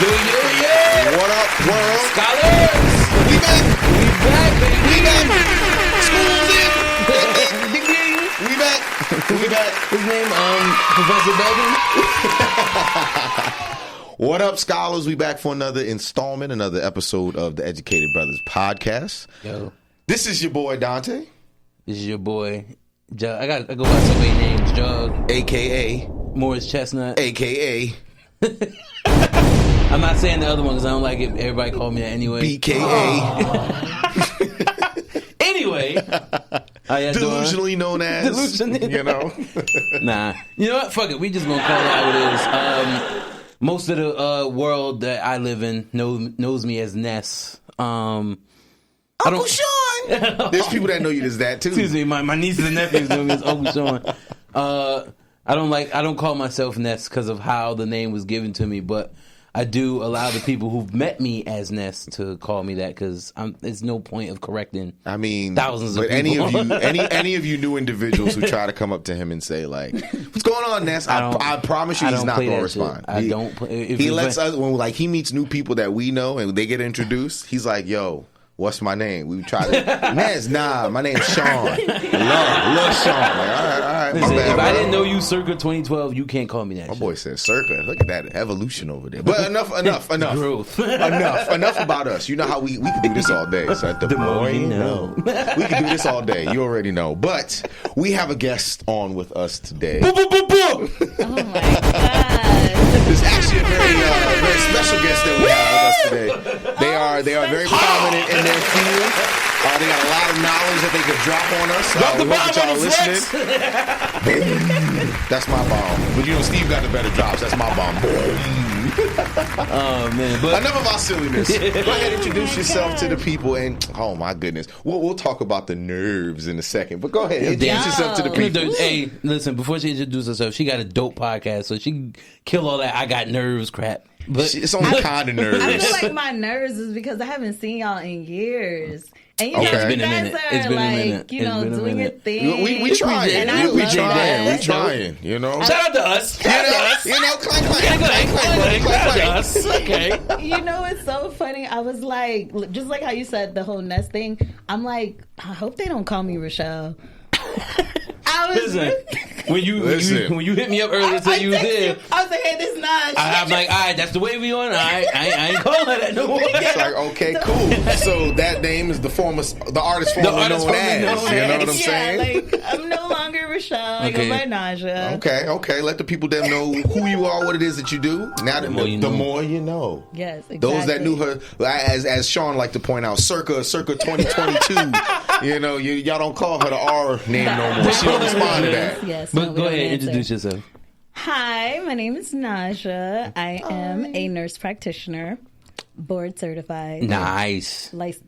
Yeah. What up, world? Scholars! We back. Baby! We back. School's in. Degrees! We back. We back. His name, Professor Belden? What up, scholars? We back for another installment, another episode of the Educated Brothers podcast. Yo. This is your boy, Dante. This is your boy, Jug. I go by so many names. Jug. A.K.A. Morris Chestnut. A.K.A. I'm not saying the other one because I don't like it. Everybody call me that anyway. B.K.A. Anyway. How y'all Delusionally known as. Delusionally. You know? Nah. You know what? Fuck it. We just gonna call it how it is. Most of the world that I live in knows me as Ness. Uncle Sean! There's people that know you as that, too. Excuse me. My nieces and nephews know me as Uncle Sean. I don't call myself Ness because of how the name was given to me, but I do allow the people who've met me as Ness to call me that because there's no point of correcting. I mean, thousands of people. people. any of you new individuals who try to come up to him and say like, "What's going on, Ness?" I promise you, he's not going to respond. He lets us when he meets new people that we know and they get introduced. He's like, "Yo, what's my name?" We try to Ness. Nah, my name's Sean. Love Sean. Like, all right. Listen, bad, if bro. I didn't know you circa 2012, you can't call me that. My shit. boy said circa. Look at that evolution over there. But enough. Growth. enough about us. You know how we could do this all day. So the more you know. We could do this all day. You already know. But we have a guest on with us today. Oh my God. There's actually a very special guest that we have with us today. They are very prominent in their field. They got a lot of knowledge that they could drop on us. Drop the bomb y'all on the listening. That's my bomb. But you know, Steve got the better drops. That's my bomb. Oh man! But enough of our silliness. Go ahead, introduce yourself to the people, and oh my goodness, we'll talk about the nerves in a second. But go ahead, introduce yourself to the people. Hey, listen, before she introduces herself, she got a dope podcast, so she can kill all that "I got nerves" crap. But it's only kind of nerves. I feel like my nerves is because I haven't seen y'all in years. And you Okay. know, It's you been a guys minute. are It's been a minute. like, you It's know, been a doing your minute. thing. We trying. And I We love trying. that. We trying. You know. shout out to us. You know, clank. Okay. You know, it's so funny. I was like, just like how you said the whole Nest thing. I'm like, I hope they don't call me Rochelle. I was Listen, when you hit me up earlier, so you was there. I was like, hey, this is Najah. I'm like, all right, that's the way we on. I ain't calling her that no more. It's like, okay, cool. So that name is the artist formerly known as. You know what I'm saying? Like, I'm no longer Rochelle. I go by Najah. Okay. Let the people them know who you are, what it is that you do. Now, the more you know. Yes, exactly. Those that knew her, as Sean liked to point out, circa 2022. You know, y'all don't call her the R name no more. She don't respond to that. Yes, But go ahead, introduce yourself. Hi, my name is Najah. I am a nurse practitioner, board certified. Nice. Light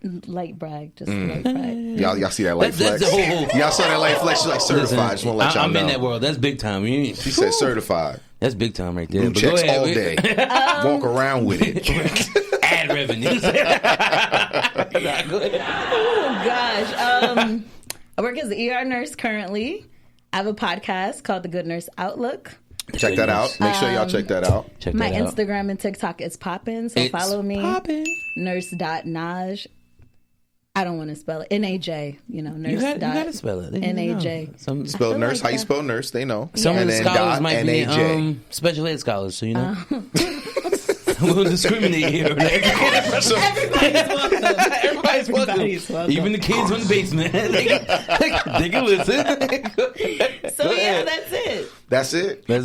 brag, just light brag. Y'all see that light flex? That's the whole. Y'all saw that light flex? She's like certified. Just want to let y'all I'm know. in that world. That's big time. She said certified. That's big time right there. Blue But checks go ahead, all day. Walk around with it. Ad revenue. Go ahead. Oh gosh. I work as an ER nurse currently. I have a podcast called The Good Nurse Outlook. Check that out. Make sure y'all check that out. My Instagram and TikTok is poppin', so follow me. Nurse.Naj. I don't want to spell it. N-A-J. You know, nurse. You gotta spell it. N-A-J. Spell nurse. How you spell nurse? They know. Some of the scholars might be N-A-J. special ed scholars, so you know. We'll discriminate here. Everybody's welcome. Even the kids in the basement. they can listen. So yeah, that's it. That's it? Oh, wait,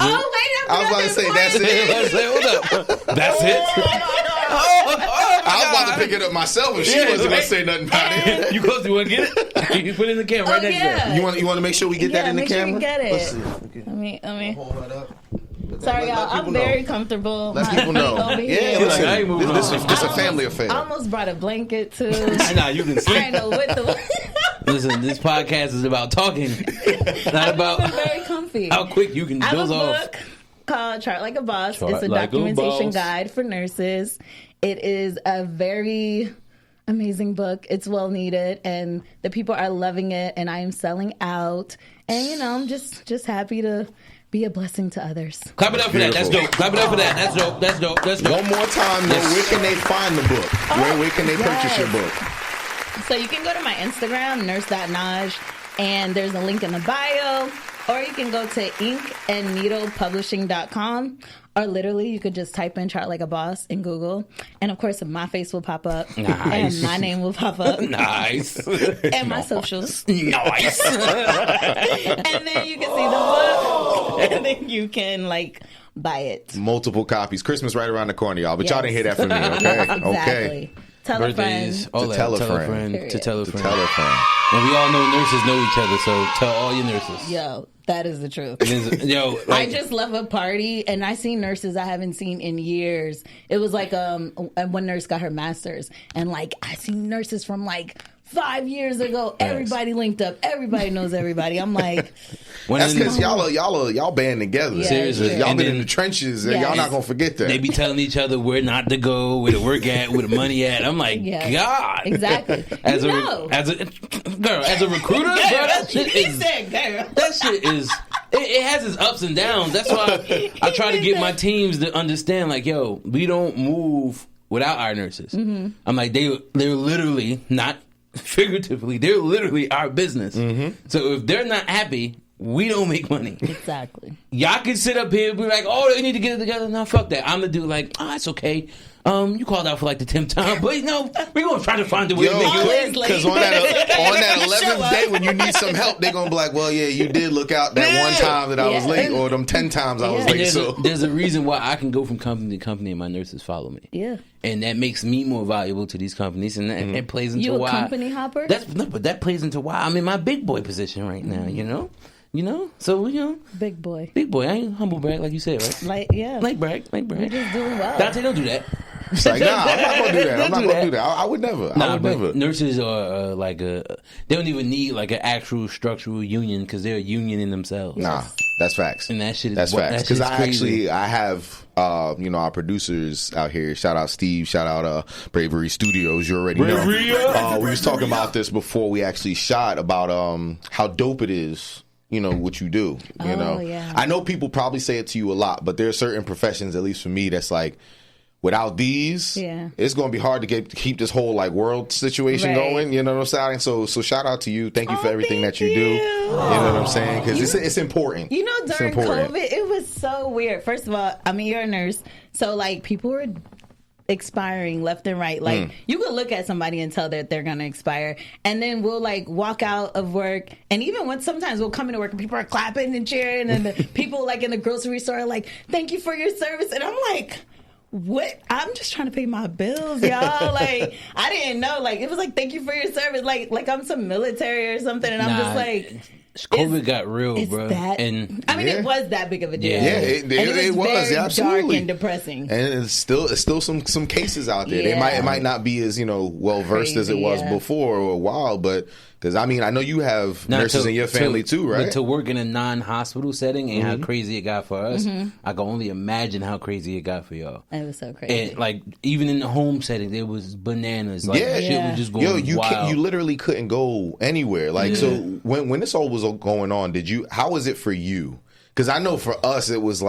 I was about to say, that's it? Hold up. That's it? I was about to pick it up myself if she wasn't going to say nothing about it. You close? You want to get it? You put it in the camera right next to her. You want to make sure we get that in the camera? Sure we get it. Let's see. Let me. Hold that up. Sorry, y'all. I'm very comfortable. Let people know. Yeah, listen, I ain't moving this on. is a family affair. I almost brought a blanket too. Nah, you can sleep. I know what the. Listen, this podcast is about talking, not about I'm very comfy. how quick you can I have doze a off. book called Chart Like a Boss. Chart It's a Like a documentation Boss. guide for nurses. It is a very amazing book. It's well needed, and the people are loving it. And I am selling out. And I'm just happy to be a blessing to others. Clap it up for that. That's dope. Clap it up for that. That's dope. That's dope. That's dope. One more time, though, where can they find the book? Where can they purchase your book? So you can go to my Instagram, nurse.najah, and there's a link in the bio. Or you can go to inkandneedlepublishing.com. Or literally, you could just type in Chart Like a Boss in Google. And of course, my face will pop up. Nice. And my name will pop up. Nice. And my socials. Nice. And then you can see the book. And then you can, buy it. Multiple copies. Christmas right around the corner, y'all. But y'all didn't hear that from me, okay? Exactly. Okay. Tell a friend. To tell a friend. To tell a friend. Tell a friend. And we all know nurses know each other, so tell all your nurses. Yo, that is the truth. I just love a party, and I seen nurses I haven't seen in years. It was like one nurse got her master's, and I seen nurses from 5 years ago. Everybody linked up. Everybody knows everybody. I'm like, that's because y'all band together. Yeah, seriously, yeah. y'all been in the trenches, and y'all not gonna forget that. They be telling each other where not to go, where to work at, where the money at. I'm like, God, exactly. As a recruiter, bro, that shit is. That shit is. It has its ups and downs. That's why I try to get my teams to understand, we don't move without our nurses. Mm-hmm. I'm like, they're literally not. Figuratively, they're literally our business. Mm-hmm. So if they're not happy, we don't make money. Exactly. Y'all can sit up here and be like, oh, they need to get it together. No, fuck that. I'm the dude it's okay. You called out for the 10th time, but we're going to try to find a way to make it work. Because on that 11th day when you need some help, they're going to be like, well, yeah, you did look out that one time that I was late, or them 10 times I was late. There's a reason why I can go from company to company and my nurses follow me. Yeah. And that makes me more valuable to these companies, and that plays into why. You a company hopper? But that plays into why I'm in my big boy position right now, So, Big boy. Big boy. I ain't humble brag like you said, right? Like brag. You're just doing well. Dante, don't do that. It's I'm not going to do that. I'm not going to do that. I would never. Never. Nurses are they don't even need an actual structural union because they're a union in themselves. Nah, that's facts. And that shit is that's facts. Because I have our producers out here. Shout out Steve. Shout out Bravery Studios. You already know. We was talking about this before we actually shot about how dope it is. What you do. Yeah. I know people probably say it to you a lot, but there are certain professions, at least for me, that's without these, it's going to be hard to keep this whole world situation going. You know what I'm saying? So shout out to you. Thank you for everything that you do. You know what I'm saying? Because it's important. During COVID, it was so weird. First of all, you're a nurse, so people were expiring left and right. You could look at somebody and tell that they're gonna expire, and then we'll walk out of work, and even when sometimes we'll come into work and people are clapping and cheering, and the people in the grocery store are thank you for your service, and I'm like, what? I'm just trying to pay my bills, y'all. I didn't know. It was thank you for your service. Like I'm some military or something, and I'm just COVID got real, bro. It was that big of a deal. Yeah, it was absolutely dark and depressing. And it's still some cases out there. It might not be as well versed as it was before or a while, but because I know you have nurses in your family too, right? But to work in a non-hospital setting and how crazy it got for us, I can only imagine how crazy it got for y'all. It was so crazy. And even in the home setting, there was bananas. Shit was just going wild. You literally couldn't go anywhere. So when this all was going on, how was it for you? Because I know for us it was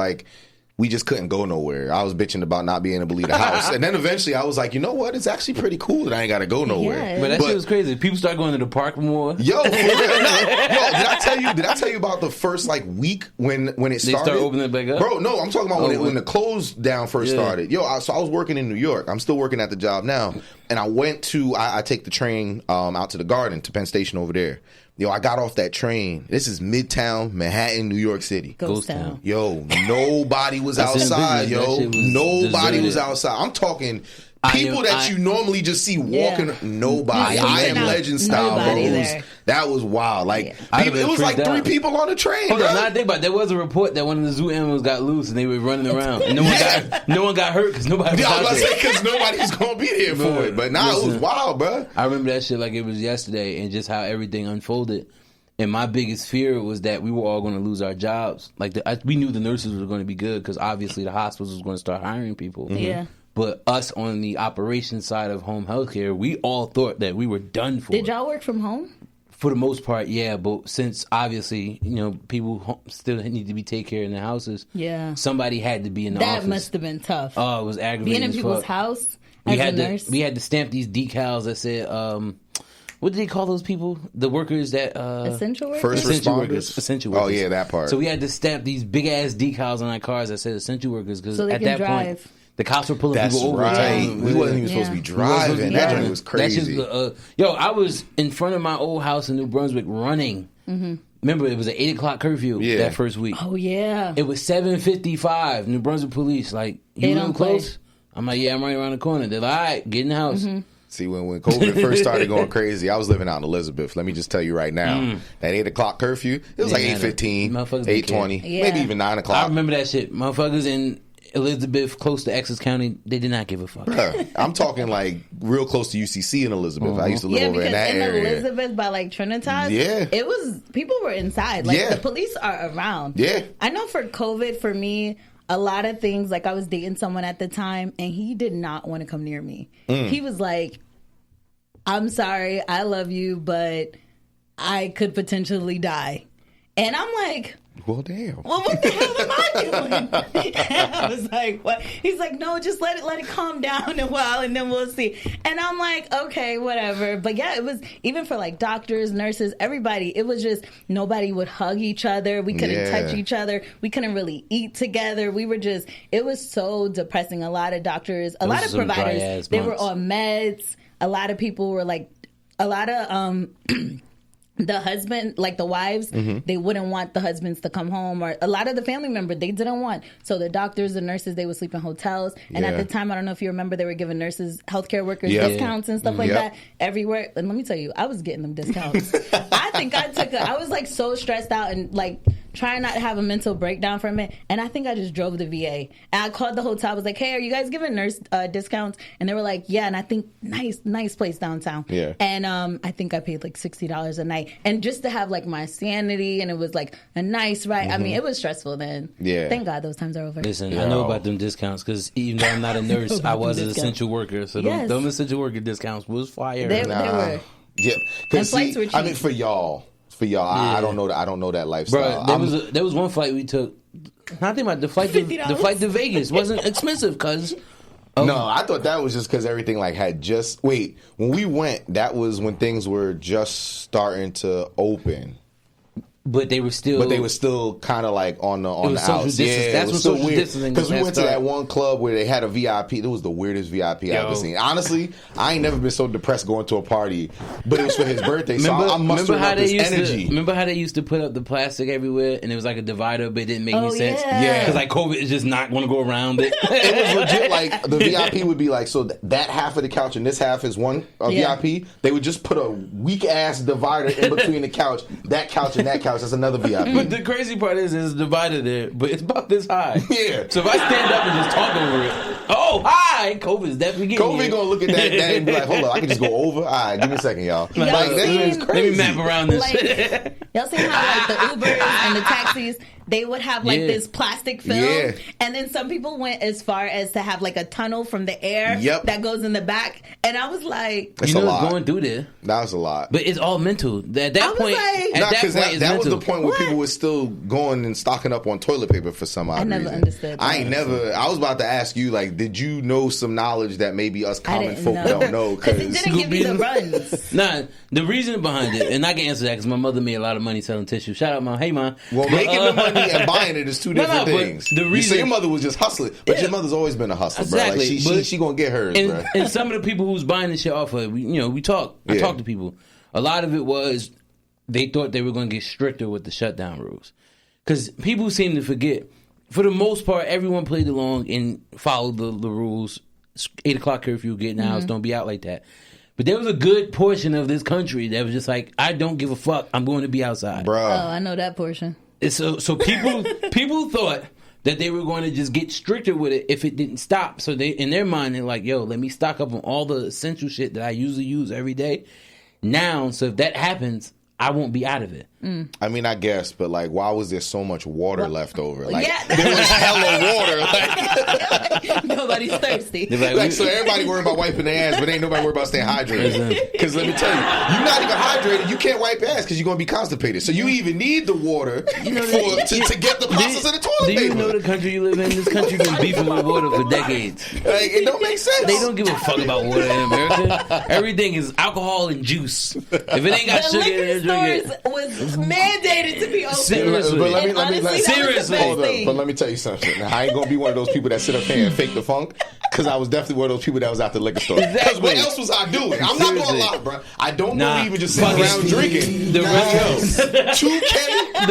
we just couldn't go nowhere. I was bitching about not being able to leave the house. And then eventually I was like, you know what? It's actually pretty cool that I ain't got to go nowhere. Yeah. But that shit was crazy. People start going to the park more. Yo, for real. Yo, did I tell you about the first week when it started? They start opening it back up? Bro, no, I'm talking about when the close down first started. Yo, so I was working in New York. I'm still working at the job now. And I went to, I take the train out to the Garden, to Penn Station over there. Yo, I got off that train. This is Midtown, Manhattan, New York City. Ghost Town. Yo, nobody was outside, yo. Nobody was outside. I'm talking people that you normally just see walking. Nobody. I Am Legend style, bro. That was wild. It was 3 people on the train. Hold on, now I think about it. There was a report that one of the zoo animals got loose and they were running around. And no one got hurt because nobody was out there. Because nobody's going to be there for it. But it was wild, bro. I remember that shit like it was yesterday and just how everything unfolded. And my biggest fear was that we were all going to lose our jobs. We knew the nurses were going to be good because obviously the hospitals was going to start hiring people. Yeah. But us on the operations side of home health care, we all thought that we were done for. Did y'all work from home? For the most part, yeah. But since obviously, people still need to be taken care of in their houses. Yeah. Somebody had to be in the office. That must have been tough. Oh, it was aggravating. Being in people's house as a nurse. We had to stamp these decals that said, what did they call those people? The workers that essential workers? First responders. Essential workers. Oh yeah, that part. So we had to stamp these big ass decals on our cars that said essential workers because at that point the cops were pulling people over. Right. We wasn't even supposed to be driving. That joint was crazy. I was in front of my old house in New Brunswick running. Mm-hmm. Remember, it was an 8:00 curfew that first week. Oh yeah. It was 7:55. New Brunswick police like, you live close? I'm like, yeah, I'm right around the corner. They're like, all right, get in the house. Mm-hmm. See, when COVID first started going crazy, I was living out in Elizabeth. Let me just tell you right now, that 8:00 curfew, it was like 8:15, 8:20, maybe even 9:00. I remember that shit. Motherfuckers in Elizabeth, close to Essex County, they did not give a fuck. Bruh, I'm talking like real close to UCC in Elizabeth. I used to live over in that area. Yeah, Elizabeth by like Trinitas, it was, people were inside. Like the police are around. Yeah. I know for COVID, for me, a lot of things, like I was dating someone at the time and he did not want to come near me. He was like, I'm sorry, I love you, but I could potentially die. And I'm like, well, damn. Well, what the hell am I doing? I was like, what? He's like, no, just let it calm down a while and then we'll see. And I'm like, okay, whatever. But yeah, it was, even for like doctors, nurses, everybody, it was just, nobody would hug each other. We couldn't touch each other. We couldn't really eat together. We were just, it was so depressing. A lot of doctors, a lot of providers, they were on meds. A lot of people were like, a lot of, the husband, like the wives, they wouldn't want the husbands to come home, or a lot of the family members, they didn't want. So the doctors, the nurses, they would sleep in hotels. And at the time, I don't know if you remember, they were giving nurses, healthcare workers discounts and stuff like that everywhere. And let me tell you, I was getting them discounts. I think I was like so stressed out and like trying not to have a mental breakdown from it. And I think I just drove the VA. And I called the hotel. I was like, hey, are you guys giving nurse discounts? And they were like, yeah. And I think nice place downtown. Yeah. And I think I paid like $60 a night. And just to have like my sanity, and it was like a nice ride. I mean, it was stressful then. Yeah. Thank God those times are over. Listen, I know about them discounts because even though I'm not a nurse, I was an essential worker. So them essential worker discounts was fire. They were. Yeah. And flights were cheap. I mean, for y'all, I don't know that lifestyle. Bro, there was one flight we took. I think about the flight to Vegas wasn't expensive because. No, I thought that was just because everything like had just... Wait, when we went, that was when things were just starting to open. But they were still kind of like on the outs. Yeah, that's what's so weird. Because we went to that one club where they had a VIP. It was the weirdest VIP I've ever seen. Honestly, I ain't never been so depressed going to a party. But it was for his birthday, so I'm mustering up his energy. Remember how they used to put up the plastic everywhere, and it was like a divider, but it didn't make any sense. Yeah, because like COVID is just not going to go around it. It was legit. Like the VIP would be like, so that half of the couch and this half is one VIP. They would just put a weak ass divider in between the couch, that couch and that couch. That's another VIP. But the crazy part is it's divided there, but it's about this high. Yeah. So if I stand up and just talk over it, oh, hi! COVID's definitely getting COVID gonna look at that and be like, hold on, I can just go over? All right, give me a second, y'all. Like, that is crazy. Let me map around this shit. Y'all seen how like the Ubers and the taxis, they would have like this plastic film, and then some people went as far as to have like a tunnel from the air that goes in the back, and I was like, that's you know what's going through there. That was a lot, but it's all mental. At that point, that was the point where people were still going and stocking up on toilet paper for some odd reason. I never understood. I was about to ask you, like, did you know some knowledge that maybe us common folk don't know? Because it didn't give me the runs. Nah, the reason behind it, and I can answer that because my mother made a lot of money selling tissue. Shout out, Mom. Hey, Mom. Well, making the money and buying it is two different things. The reason, you say your mother was just hustling, but your mother's always been a hustler, exactly. Bro. Like she gonna get hers, bro. And some of the people who's buying this shit off of, we talk. I talk to people. A lot of it was they thought they were going to get stricter with the shutdown rules. Because people seem to forget, for the most part, everyone played along and followed the rules. 8:00 curfew, get in the house, don't be out like that. But there was a good portion of this country that was just like, I don't give a fuck, I'm going to be outside. Bro. Oh, I know that portion. So people thought that they were going to just get stricter with it if it didn't stop. So they, in their mind, they're like, yo, let me stock up on all the essential shit that I usually use every day now. So if that happens, I won't be out of it. I mean, I guess, but like, why was there so much water left over? Like, there was hella water. Like, nobody's thirsty. Like, so everybody worried about wiping their ass, but ain't nobody worried about staying hydrated. Because let me tell you, you're not even hydrated. You can't wipe ass because you're going to be constipated. So you even need the water to get the process of the toilet paper. Do you know the country you live in? This country been beefing with water for decades. Like, it don't make sense. They don't give a fuck about water in America. Everything is alcohol and juice. If it ain't got sugar in it, drink it. Was mandated to be open. Seriously. But let me seriously. Hold up. But let me tell you something. Now, I ain't gonna be one of those people that sit up here and fake the funk, because I was definitely one of those people that was at the liquor store. Because what else was I doing? I'm not gonna lie, bro. I don't believe in just sitting around drinking. The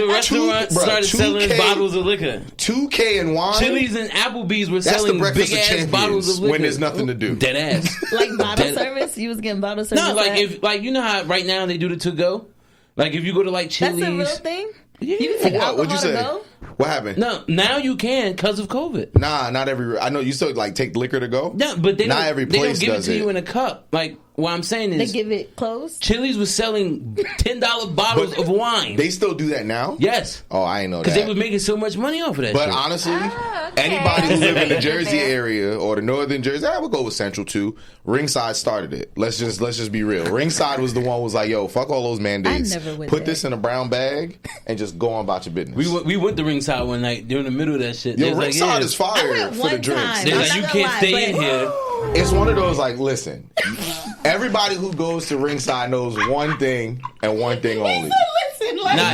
restaurant started selling bottles of liquor. 2K and wine. Chili's and Applebee's were selling big ass bottles of liquor when there's nothing to do. Dead ass. Like bottle service. You was getting bottle service. No, like you know how right now they do the to go. Like if you go to like Chili's, that's a real thing. Yeah. You can take alcohol What'd you say? to go? What happened? No, now you can because of COVID. Nah, not every. I know you still like take liquor to go. No, but not every place they don't give does it to you in a cup. Like what I'm saying is, they give it closed. Chili's was selling $10 bottles of wine. They still do that now. Yes. Oh, I ain't know that because they was making so much money off of that. But shit. honestly, anybody who live in the Jersey area or the northern Jersey, I would go with Central too. Ringside started it. Let's just be real. Ringside was the one who was like, "Yo, fuck all those mandates. I never went Put there. this in a brown bag and just go on about your business." We went to Ringside one night during the middle of that shit. Yo, Ringside is fire for the drinks. They're like, you can't stay in here. It's one of those like, listen, everybody who goes to Ringside knows one thing and one thing only.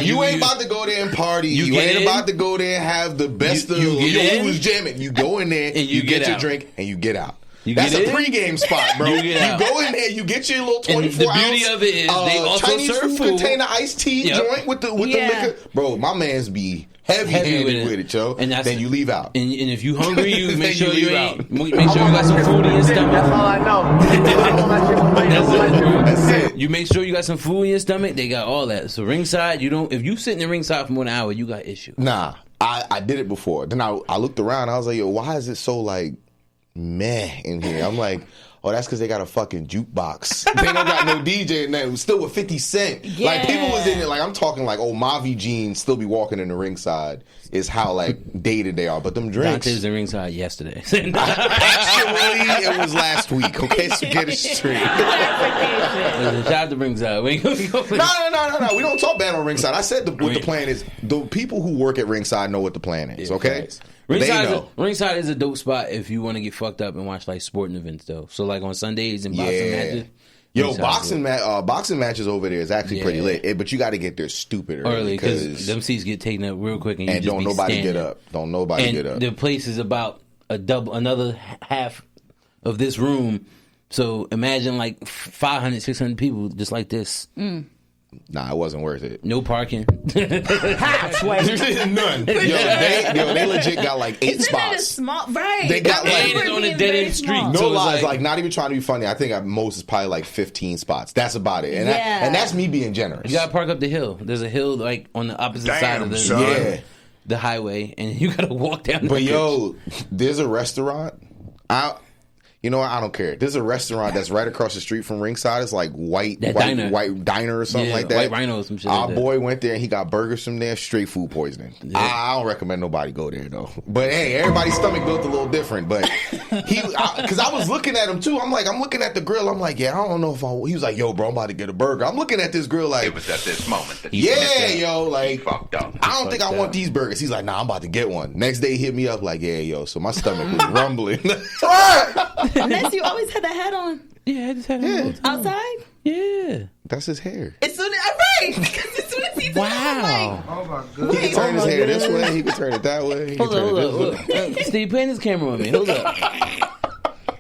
You ain't about to go there and party. You ain't about to go there and have the best of you was jamming. You go in there and you get your drink and you get out. That's a pregame spot, bro. You go in there, you get your little 24 ounce. The beauty of it is they also Chinese serve food. Container iced tea joint with the liquor. Bro, my man's be heavy-handed with it, yo. And then you leave out. And if you hungry, you make sure you got some food in your stomach. That's all I know. That's it. You make sure you got some food in your stomach. They got all that. So ringside, if you sit in the ringside for more than an hour, you got issue. Nah, I did it before. Then I looked around. I was like, yo, why is it so like meh in here? I'm like, oh, that's because they got a fucking jukebox. They don't got no DJ in there. It was still with 50 Cent. Yeah. Like, people was in it. Like, I'm talking like, Mavi jeans still be walking in the ringside is how, like, dated they are. But them drinks. Dante was in ringside yesterday. Actually, it was last week. Okay, so get it straight. Shout out to ringside. No. We don't talk bad on ringside. I said what the plan is. The people who work at ringside know what the plan is, okay? Ringside is a dope spot if you want to get fucked up and watch like sporting events though. So like on Sundays and boxing matches. Yo, boxing matches over there is actually pretty lit, but you got to get there stupid early because them seats get taken up real quick and don't nobody get up. Don't nobody get up. The place is about another half of this room. So imagine like 500, 600 people just like this. Nah, it wasn't worth it. No parking. None. They legit got like 8 spots. Small, right? They got like on a dead end street. No lies, like not even trying to be funny. I think at most is probably like 15 spots. That's about it, and that's me being generous. You gotta park up the hill. There's a hill like on the opposite side of the highway, and you gotta walk down. But yo, there's a restaurant. You know what? I don't care. There's a restaurant that's right across the street from ringside. It's like white diner or something like that. White Rhino or some shit. Our boy went there and he got burgers from there. Straight food poisoning. Yeah. I don't recommend nobody go there though. But hey, everybody's stomach built a little different. But because I was looking at him too. I'm looking at the grill. I'm like, yeah, I don't know if he was like, yo, bro, I'm about to get a burger. I'm looking at this grill like, it was at this moment that like, fucked up. I don't think I want these burgers. He's like, nah, I'm about to get one. Next day he hit me up like, yeah, yo. So my stomach was rumbling. Unless you always had that hat on. Yeah, I just had it outside. Yeah, that's his hair. As soon as he did, oh my god! He can turn his hair this way. He can turn it that way. Hold up. Steve, put his camera on me. Hold up.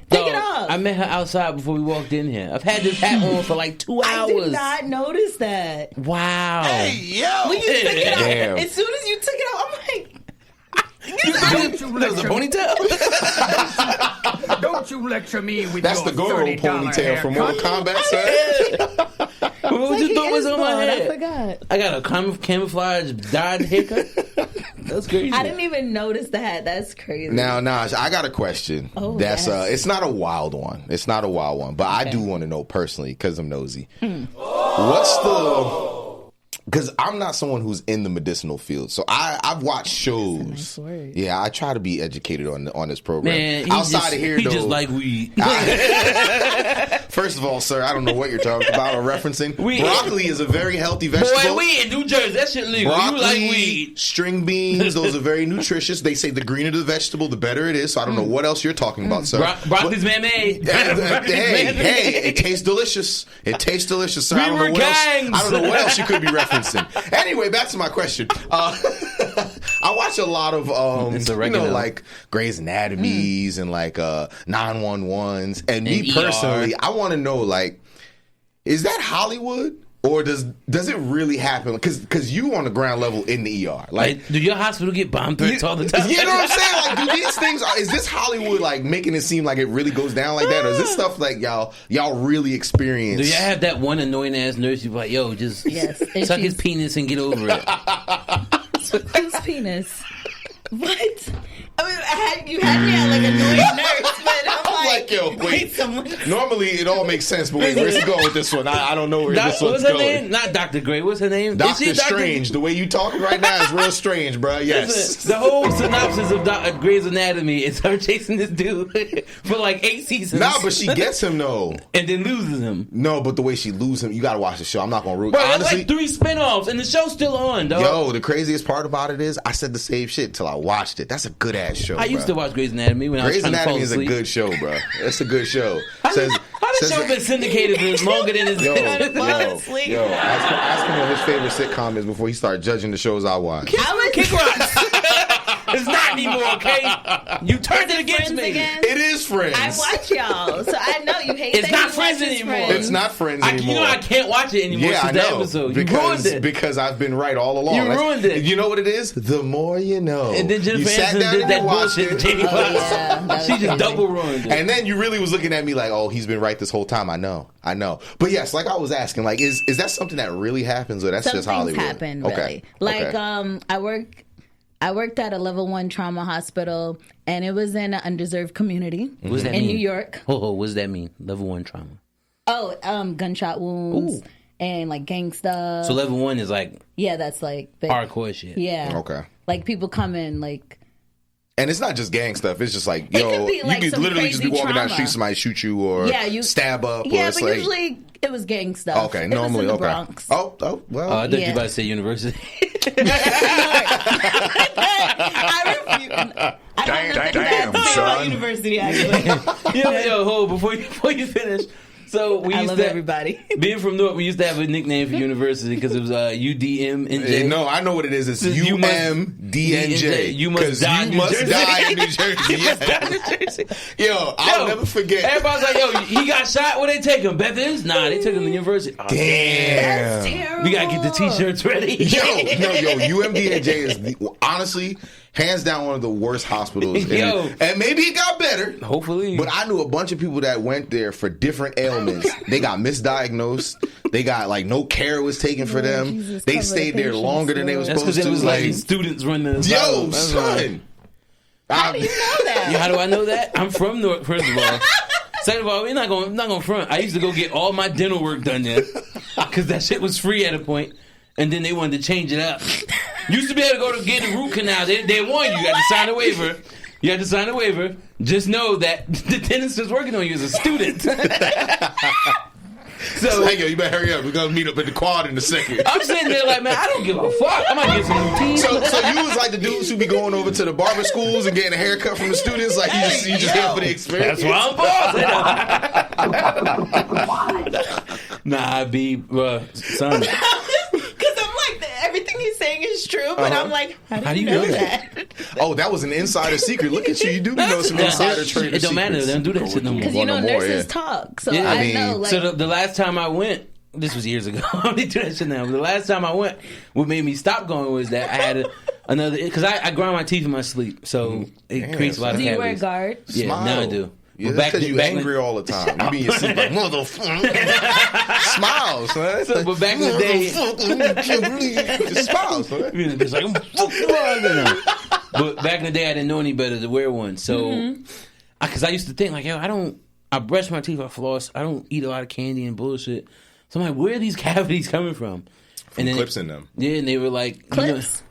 Take it off. I met her outside before we walked in here. I've had this hat on for like 2 hours. I did not notice that. Wow. Hey, yo. When you took it out, as soon as you took it out, I'm like. That was a ponytail? Don't you lecture me with That's your the Goro ponytail from Mortal Kombat, sir. What you thought was on my head? I forgot. I got a camouflage dyed haircut. That's crazy. I didn't even notice the hat. That's crazy. Now, Naj, I got a question. That's it's not a wild one. It's not a wild one, but I do want to know personally because I'm nosy. because I'm not someone who's in the medicinal field, so I've watched shows. That's a nice word. Yeah, I try to be educated on this program. Man, outside of here, he though, just like weed. First of all, sir, I don't know what you're talking about or referencing. Weed. Broccoli is a very healthy vegetable. Boy, weed in New Jersey, that shit legal. Broccoli, You like weed. string beans, those are very nutritious. They say the greener the vegetable, the better it is. So I don't know what else you're talking about, sir. Broccoli's man-made. Hey, it tastes delicious. It tastes delicious, sir. I don't know what else you could be referencing. Anyway, back to my question. I watch a lot of like Grey's Anatomies and like 911s, and me personally, I want to know, like, is that Hollywood? Or does it really happen? Because you on the ground level in the ER. Like, do your hospital get bomb threats all the time? You know what I'm saying? Like, do these things, is this Hollywood like making it seem like it really goes down like that? Or is this stuff like y'all really experience? Do y'all have that one annoying ass nurse you're like, yo, just suck his penis and get over it? Whose penis? What? I mean, you had me at like annoying nurse, but I'm like, yo, wait. Normally it all makes sense, but wait, where's he going with this one? I don't know where this one's what's her going. name? Not Dr. Gray. What's her name? Dr. Strange. The way you talking right now is real strange, bro. Yes. Listen, the whole synopsis of Grey's Anatomy is her chasing this dude for like 8 seasons. Nah, but she gets him though, and then loses him. No, but the way she loses him, you got to watch the show. I'm not gonna root. Bro, honestly, there's like 3 spinoffs, and the show's still on, dog. Yo, the craziest part about it is I said the same shit until I watched it. That's a good ass show. I used to watch Grey's Anatomy when I was trying to fall asleep. Grey's Anatomy is a good show, bro. It's a good show. How the show been syndicated for longer than his Yo, ask him what his favorite sitcom is before he start judging the shows I watch. Kick Rocks. It's not anymore, okay? You turned it against me. Again? It is Friends. I watch y'all, so I know you hate. It's not Friends anymore. It's not Friends anymore. You know I can't watch it anymore. Yeah, I know. Episode. You ruined it because I've been right all along. You ruined it. You know what it is? The more you know. And then Jennifer Aniston did that bullshit. Jamie Foxx. She just double ruined it. And then you really was looking at me like, oh, he's been right this whole time. I know. But yes, like I was asking, like, is that something that really happens, or that's just Hollywood? Some things happen, really. Like, I worked at a level 1 trauma hospital, and it was in an undeserved community in New York. What does that mean? Level 1 trauma. Oh, gunshot wounds and like gang stuff. So level 1 is like that's like hardcore shit. Yeah. Okay. Like people come in like. And it's not just gang stuff. It's just like, yo, you could literally just be walking down the street, somebody shoot you or stab up. Yeah, but like, usually it was gang stuff. Okay, normally, it was in the Bronx. Oh, well. I thought you were about to say university. Damn, son. University, actually. Hold before you finish. So I love everybody. Being from Newark, we used to have a nickname for university because it was UDMNJ. No, I know what it is. It's UMDNJ. You must die in New Jersey. Yo, I'll never forget. Everybody's like, yo, he got shot. Where they take him? Bethany's? Nah, they took him to university. Oh, damn. That's terrible. We gotta get the t-shirts ready. UMDNJ is honestly, hands down, one of the worst hospitals. And maybe it got better. Hopefully. But I knew a bunch of people that went there for different ailments. They got misdiagnosed. They got like no care was taken for them. Jesus, they stayed there longer than they were supposed to. That's because it was like students running the yo, son. How do you know that? How do I know that? I'm from Newark, first of all. Second of all, we're not gonna front. I used to go get all my dental work done there because that shit was free at a point, and then they wanted to change it up. Used to be able to go to get a root canal. They warned you had to sign a waiver. You had to sign a waiver. Just know that the dentist is working on you as a student. So, hey, yo, you better hurry up. We're going to meet up at the quad in a second. I'm sitting there like, man, I don't give a fuck. I might get some new teeth. So you was like the dudes who be going over to the barber schools and getting a haircut from the students? Like, you just here for the experience? That's why I'm boss. Nah, I be, son. Because I'm like, everything he's saying is true, but I'm like, how do you know that? Oh, that was an insider secret. Look at you. You do know some insider trading. It don't matter. They don't do that shit no more. Because, nurses talk. So I know. Like, so the last time I went, this was years ago. I don't do that shit now. But the last time I went, what made me stop going was that I had another, because I grind my teeth in my sleep. So it creates a lot of cavities. Do you wear guards? Yeah, now I do. Yeah, that's because you're angry all the time. You be in your sleep like, motherfucker. Smile, son. So, but back in the day... Just smile, son. It's like, I'm fucking But back in the day, I didn't know any better to wear one. So, because I used to think, like, yo, I brush my teeth, I floss, I don't eat a lot of candy and bullshit. So I'm like, where are these cavities coming from? And then clips in them. Yeah, and they were like clips.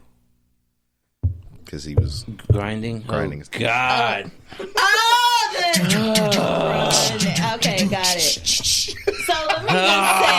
Because he was grinding. Oh, God. Okay, got it. So let me just say,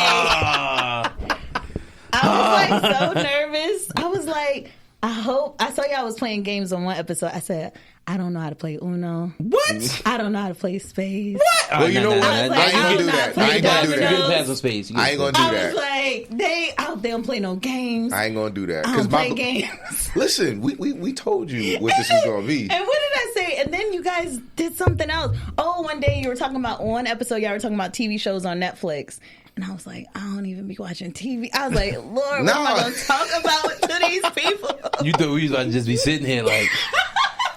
I was like so nervous. I was like, I saw y'all was playing games on one episode. I said, I don't know how to play Uno. What? I don't know how to play spades. What? Well, you know what? I ain't gonna do that. I ain't gonna do that. I ain't gonna do that. I was like, they don't play no games. I ain't gonna do that. I don't play games. Listen, we told you what this was gonna be. And what did I say? And then you guys did something else. Oh, one day you were talking about one episode. Y'all were talking about TV shows on Netflix. And I was like, I don't even be watching TV. I was like, Lord, what am I going to talk about to these people? You thought we was about to just be sitting here like...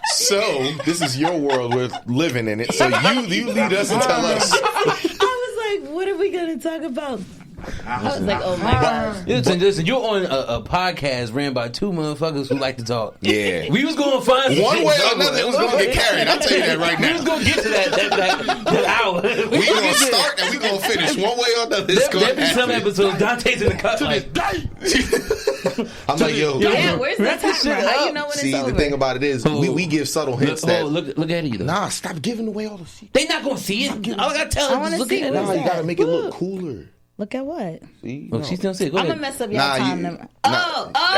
So, this is your world. We're living in it. So, you lead us and tell us. I was like, what are we going to talk about? I was like, oh my gosh. Listen, you're on a podcast ran by two motherfuckers who like to talk. Yeah. We was going to find one way or another, it was going to get carried. I'll tell you that right now. We was going to get to that hour. We going to start and we going to finish. One way or another, it's going to happen. There'll be some episodes, Dante's in the cut like... I'm like, yo. Yeah, where's the timer? How you know when See, it's over? the thing about it is, we give subtle hints that... Look at you, though. Nah, stop giving away all the secrets. They not going to see it. All I got to tell them is look at it. Nah, you got to make it look cooler. Look at what? See? Oh, she's still sick. Go I'm ahead. gonna mess up your time.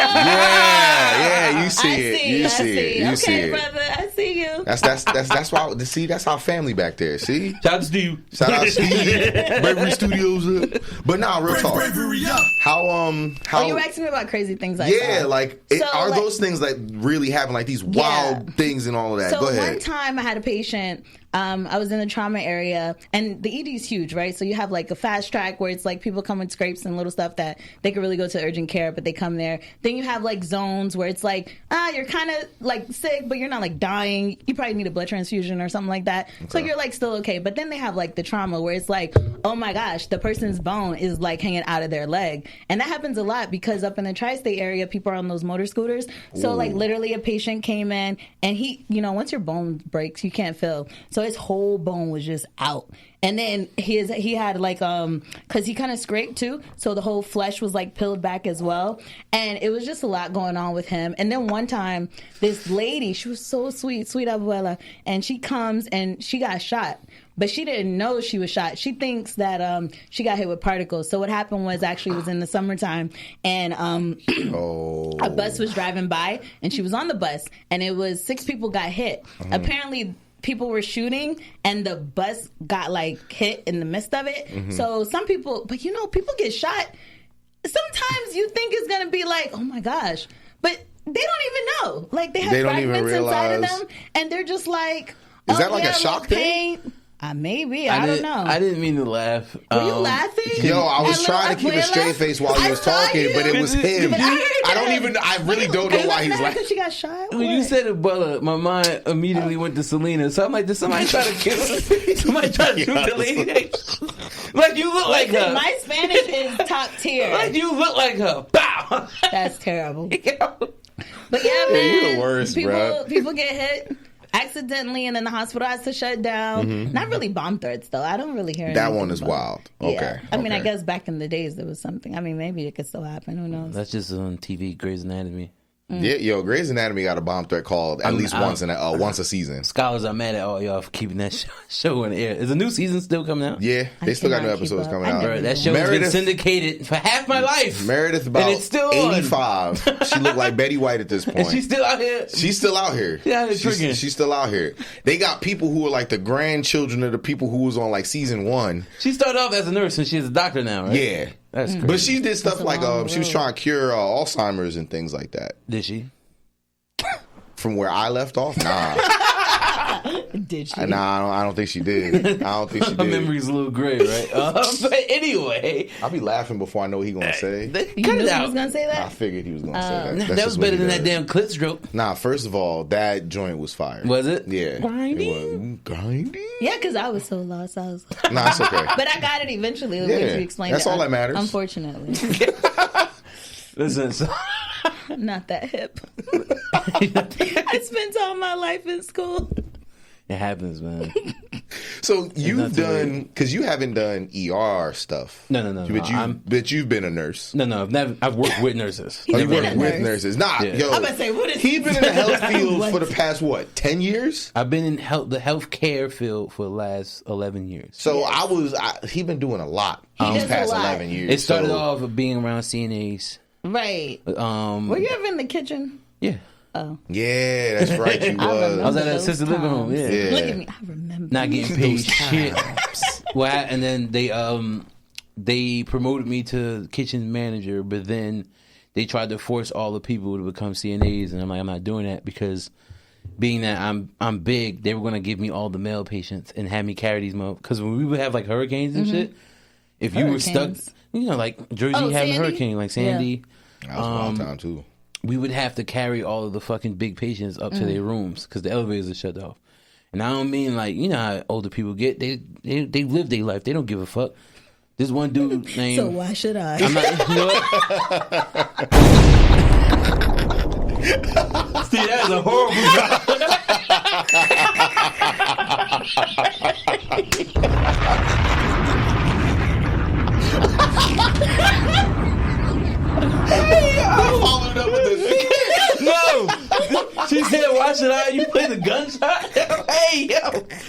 Yeah, you see it. You see it. You see it. Brother, I see you. That's why. See, that's our family back there. See? Shout out to Steve. Shout out to Steve. Bravery Studios. But nah, real talk. How you were asking me about crazy things like that. Yeah, like are those things that really happen? Like these wild things and all of that. So Go ahead. One time I had a patient. I was in the trauma area, and the ED is huge, right? So you have like a fast track where it's like people come with scrapes and little stuff that they could really go to urgent care, but they come there. Then you have like zones where it's like, you're kind of like sick, but you're not like dying. You probably need a blood transfusion or something like that. Okay. So you're like still okay. But then they have like the trauma where it's like, oh my gosh, the person's bone is like hanging out of their leg. And that happens a lot because up in the tri-state area, people are on those motor scooters. So like literally a patient came in and he, once your bone breaks, you can't feel. So his whole bone was just out. And then he had like, cause he kind of scraped too. So the whole flesh was like peeled back as well. And it was just a lot going on with him. And then one time this lady, she was so sweet abuela. And she comes and she got shot. But she didn't know she was shot. She thinks that she got hit with particles. So what happened was actually it was in the summertime, and a bus was driving by, and she was on the bus, and it was 6 people got hit. Apparently, people were shooting, and the bus got like hit in the midst of it. So some people, but people get shot. Sometimes you think it's gonna be like, oh my gosh, but they don't even know. Like they have fragments inside of them, and they're just like, is that like a shock thing? Maybe. I don't know. I didn't mean to laugh. Were you laughing? Yo, I was trying to keep a straight face while you was talking, but it was him. I really don't know why he's laughing. She got shot? When you said Abuela, my mind immediately went to Selena. So I'm like, did somebody try to kill her? Somebody try to shoot the lady? Like, you look like her. My Spanish is top tier. Like, you look like her. Bow! That's terrible. But yeah, man. You're the worst, bro. People get hit accidentally, and then the hospital has to shut down. Not really bomb threats, though. I don't really hear that one is wild. Okay. Yeah. I mean, I guess back in the days there was something. I mean, maybe it could still happen. Who knows? That's just on TV, Grey's Anatomy. Yeah, yo, Grey's Anatomy got a bomb threat called at least once a season. Scholars are mad at all y'all for keeping that show in the air. Is the new season still coming out? Yeah, they still got new episodes coming out. That show's been syndicated for half my life. Meredith about and it's still 85. She looked like Betty White at this point. And she's still out here. She's still out here. She's still out here. They got people who are like the grandchildren of the people who was on like season 1. She started off as a nurse and she's a doctor now, right? Yeah. That's crazy. But she did stuff like she was trying to cure Alzheimer's and things like that. Did she? From where I left off? Nah. Did she? Nah, I don't think she did. Her memory's a little gray, right? But anyway. I'll be laughing before I know what he going to say. You knew he was going to say that? I figured he was going to say that. That was better than that damn clit stroke. Nah, first of all, that joint was fire. Was it? Yeah. Grinding? Grinding? Yeah, because I was so lost. I was like... Nah, it's okay. But I got it eventually. The way you explained that's all that matters. Unfortunately. Listen, so... Not that hip. I spent all my life in school. It happens, man. So you've done, because you haven't done ER stuff. No. But you've been a nurse. No. I've worked with nurses. You've worked with nurses. Nah, yo. I'm about to say, what is he's been in the health field for the past, 10 years? I've been in the healthcare field for the last 11 years. So he's been doing a lot these past 11 years. It started off with being around CNAs. Right. Were you ever in the kitchen? Yeah. Oh. Yeah, that's right. You was. I was at an assisted living home. Yeah. Look at me. I remember. Not getting paid shit. Well, and then they promoted me to kitchen manager, but then they tried to force all the people to become CNAs, and I'm like, I'm not doing that because being that I'm big, they were going to give me all the male patients and have me carry these because when we would have like hurricanes and shit, if you were stuck, like Jersey having a hurricane, like Sandy. Yeah. That was a long time too. We would have to carry all of the fucking big patients up to their rooms because the elevators are shut off. And I don't mean like, you know how older people get. They live their life. They don't give a fuck. This one dude named... So why should I? I'm not... You know what? See, that is a horrible I followed up with this. No! She said, why should I? You play the gunshot? Hey, yo!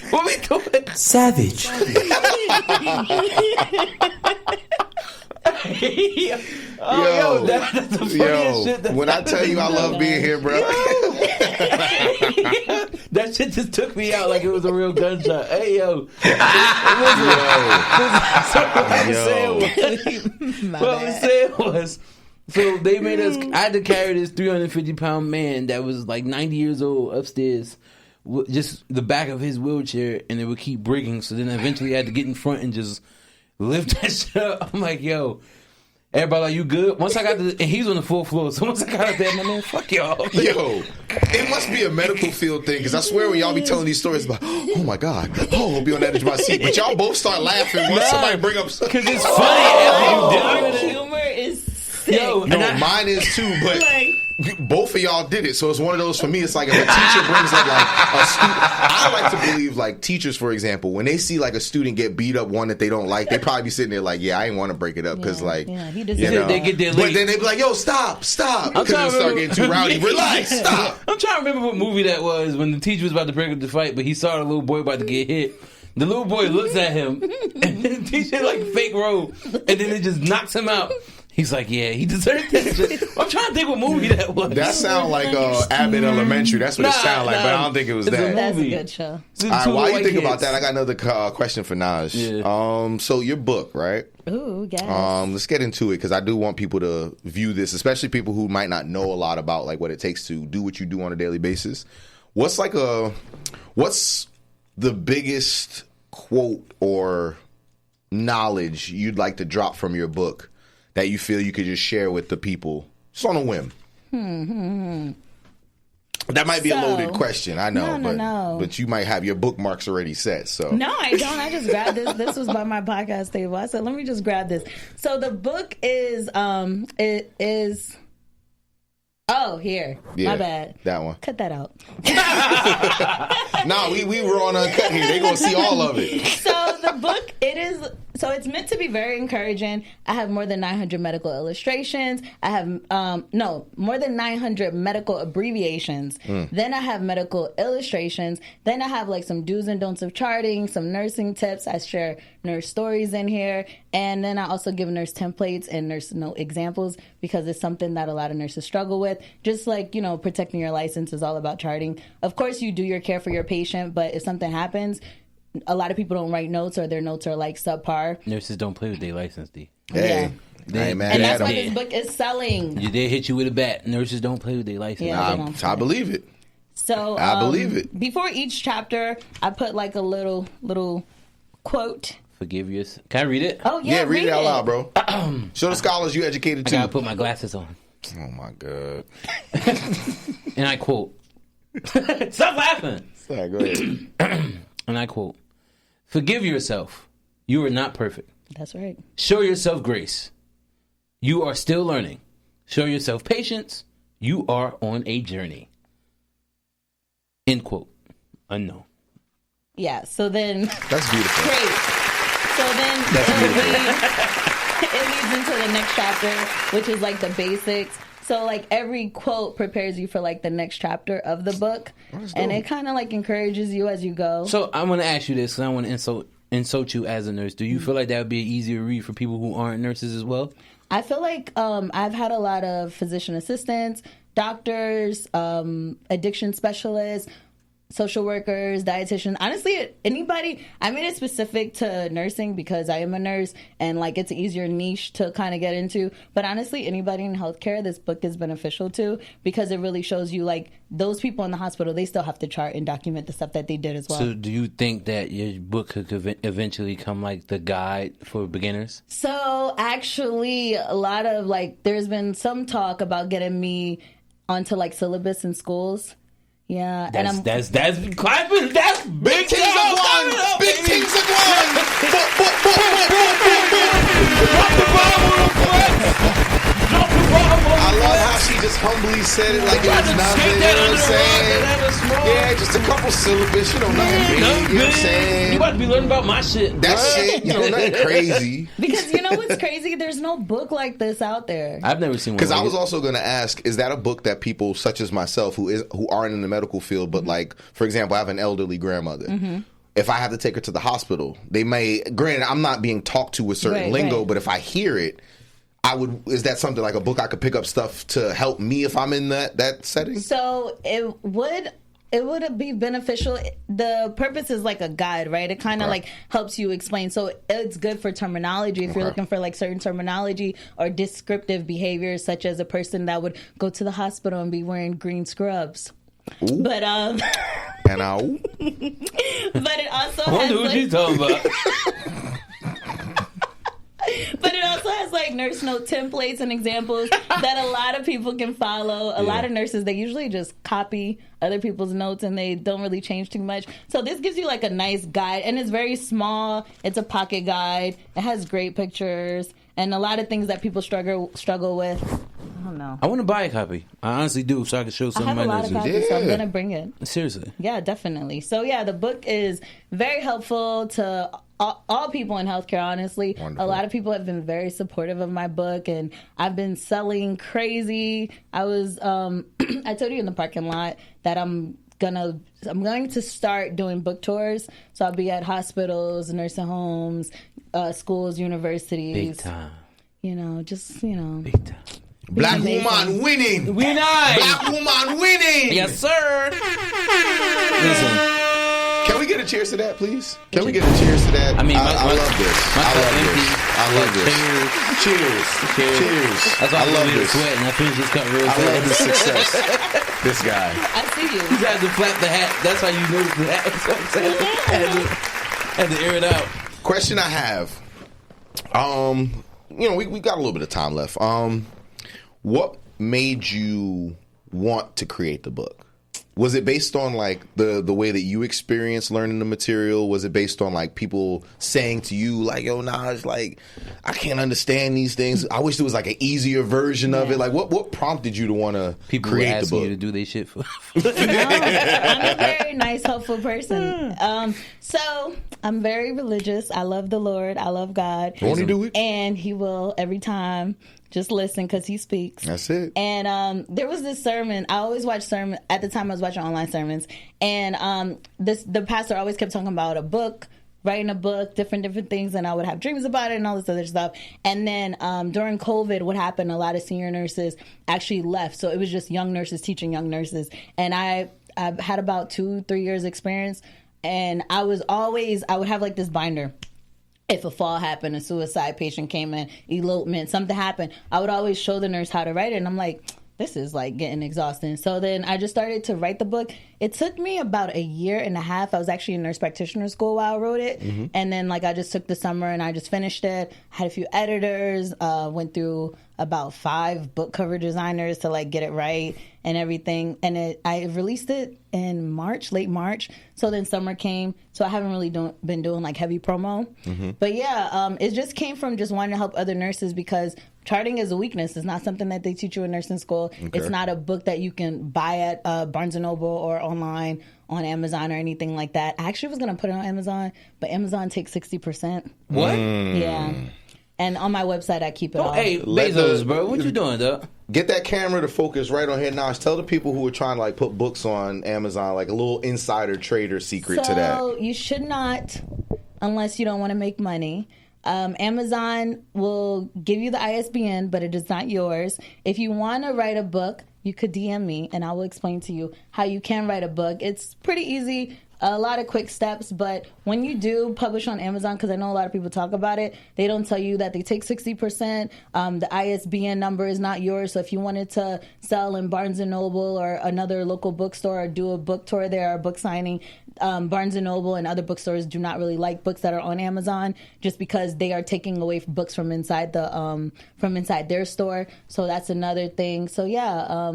What we doing? Savage. Yo, that's the funniest shit. When I tell you I love being here, bro. That shit just took me out like it was a real gunshot. Hey, yo. What I was saying was, so they made us, I had to carry this 350-pound man that was like 90 years old upstairs, just the back of his wheelchair, and it would keep breaking. So then eventually I had to get in front and just lift that shit up. I'm like, yo. Everybody like, you good? Once I got and he's on the 4th floor, so once I got up there, my man, fuck y'all. Yo, it must be a medical field thing, because I swear when y'all be telling these stories about, oh my God, I'll be on that edge of my seat, but y'all both start laughing once somebody bring up something. Because it's funny. The humor is sick. Yo, mine is too, but both of y'all did it, so it's one of those for me. It's like if a teacher brings up like a student, I like to believe like teachers, for example, when they see like a student get beat up one that they don't like, they probably be sitting there like, yeah, I ain't want to break it up because he deserves they get their but then they be like, yo, stop, because it start getting too rowdy. Relax, stop. I'm trying to remember what movie that was when the teacher was about to break up the fight, but he saw the little boy about to get hit. The little boy looks at him, and then the teacher like fake roll, and then it just knocks him out. He's like, yeah, he deserved that shit. I'm trying to think what movie that was. That sound like Abbott Elementary. That's what it sounded like, but I don't think it was that. That's a good show. All right, while you think about that, I got another question for Naj. Yeah. So your book, right? Ooh, yes. Let's get into it, because I do want people to view this, especially people who might not know a lot about like what it takes to do what you do on a daily basis. What's the biggest quote or knowledge you'd like to drop from your book that you feel you could just share with the people just on a whim? That might be a loaded question, I know, but you might have your bookmarks already set. So no, I don't. I just grabbed this. This was by my podcast table. I said, let me just grab this. So the book is oh, here. Yeah, my bad. That one. Cut that out. No, we were on Uncut here. They gonna see all of it. So the book, it's meant to be very encouraging. I have more than 900 medical illustrations. I have more than 900 medical abbreviations. Then I have medical illustrations. Then I have like some do's and don'ts of charting, some nursing tips. I share nurse stories in here, and then I also give nurse templates and nurse note examples, because it's something that a lot of nurses struggle with. Just like, protecting your license is all about charting. Of course, you do your care for your patient, but if something happens, a lot of people don't write notes, or their notes are like subpar. Nurses don't play with their license, D. Hey. Yeah. And that's why this book is selling. They hit you with a bat. Nurses don't play with their license. Yeah, I believe it. So I believe it. Before each chapter, I put like a little quote. Forgive yourself. Can I read it? Oh yeah, read it out loud, bro. Show the scholars you educated too. I gotta put my glasses on. Oh my God. And I quote. Stop laughing. Sorry, go ahead. And I quote, "Forgive yourself. You are not perfect. That's right. Show yourself grace. You are still learning. Show yourself patience. You are on a journey." End quote. Unknown. Yeah, so then... That's beautiful. Great. So then it leads into the next chapter, which is like the basics. So like every quote prepares you for like the next chapter of the book. And it kind of like encourages you as you go. So I want to ask you this, because I want to insult you as a nurse. Do you feel like that would be an easier read for people who aren't nurses as well? I feel like I've had a lot of physician assistants, doctors, addiction specialists, social workers, dietitians, honestly, anybody. I made it specific to nursing because I am a nurse and like it's an easier niche to kind of get into. But honestly, anybody in healthcare, this book is beneficial to because it really shows you like those people in the hospital, they still have to chart and document the stuff that they did as well. So do you think that your book could eventually come like the guide for beginners? So actually, a lot of like, there's been some talk about getting me onto like syllabus in schools. Yeah, that's clapping. That's big things of one. Big things of one. Drop the bomb real quick. I love how she just humbly said it like it was nothing. You know what I'm saying? Yeah, just a couple syllables. You know, nothing big. You know what I'm saying? You about to be learning about my shit. That shit, you know, nothing crazy. Because you know what's crazy? There's no book like this out there. I've never seen one. Because I was also going to ask, is that a book that people such as myself who aren't in the medical field, but like, for example, I have an elderly grandmother. Mm-hmm. If I have to take her to the hospital, they may, granted, I'm not being talked to with certain lingo, but if I hear it, is that something like a book I could pick up stuff to help me if I'm in that setting? So it would be beneficial. The purpose is like a guide, right? It kind of like helps you explain. So it's good for terminology if you're looking for like certain terminology or descriptive behaviors, such as a person that would go to the hospital and be wearing green scrubs. Ooh. But and but it also I wonder what you talking about. But it also has like nurse note templates and examples that a lot of people can follow. A lot of nurses, they usually just copy other people's notes and they don't really change too much. So this gives you like a nice guide, and it's very small. It's a pocket guide. It has great pictures and a lot of things that people struggle with. I don't know. I want to buy a copy. I honestly do, so I can show some of my nurses. I have a lot of copies, so I'm going to bring it. Seriously. Yeah, definitely. So yeah, the book is very helpful to all people in healthcare, honestly. Wonderful. A lot of people have been very supportive of my book, and I've been selling crazy. I told you in the parking lot that I'm going to start doing book tours. So I'll be at hospitals, nursing homes, schools, universities. Big time. You know, just, Big time. Black woman winning. We nice. Black woman winning. Yes, sir. Listen. Can we get a cheers to that, please? Can we get a cheers to that? I mean, I love this. I love this. Cheers. That's why I love this. Sweating. I finished this cup real fast. I love this success. This guy. I see you. You had to flap the hat. That's how you noticed the hat. That's what I'm saying. Had to air it out. Question I have. We got a little bit of time left. What made you want to create the book? Was it based on like the way that you experienced learning the material? Was it based on like people saying to you like, "Yo, Naj, like I can't understand these things. I wish there was like an easier version of it." Like what prompted you to want to create the book? You to do their shit for. No, I'm a very nice, helpful person. So I'm very religious. I love the Lord. I love God. Won't he do it? And he will every time. Just listen because he speaks. That's it. And there was this sermon. I always watch sermons. At the time, I was watching online sermons. And the pastor always kept talking about a book, writing a book, different things. And I would have dreams about it and all this other stuff. And then during COVID, what happened, a lot of senior nurses actually left. So it was just young nurses teaching young nurses. And I've had about 2-3 years experience. And I would have like this binder. If a fall happened, a suicide patient came in, elopement, something happened, I would always show the nurse how to write it. And I'm like, this is like getting exhausting. So then I just started to write the book. It took me about 1.5 years. I was actually in nurse practitioner school while I wrote it. Mm-hmm. And then like I just took the summer and I just finished it. Had a few editors, went through about 5 book cover designers to like get it right and everything. And I released it in late March. So then summer came. So I haven't really been doing like heavy promo. Mm-hmm. But yeah, it just came from just wanting to help other nurses because charting is a weakness. It's not something that they teach you in nursing school. Okay. It's not a book that you can buy at Barnes & Noble or online on Amazon or anything like that. I actually was going to put it on Amazon, but Amazon takes 60%. What? Yeah. And on my website, I keep it all. Hey, Bezos, bro, what you doing, though? Get that camera to focus right on here, Naj. Tell the people who are trying to like put books on Amazon, like a little insider trader secret to that. So you should not, unless you don't want to make money. Amazon will give you the ISBN, but it is not yours. If you want to write a book, you could DM me, and I will explain to you how you can write a book. It's pretty easy. A lot of quick steps, but when you do publish on Amazon, because I know a lot of people talk about it, they don't tell you that they take 60%. The ISBN number is not yours, so if you wanted to sell in Barnes & Noble or another local bookstore or do a book tour there or book signing, Barnes & Noble and other bookstores do not really like books that are on Amazon just because they are taking away books from inside their store. So that's another thing. So yeah,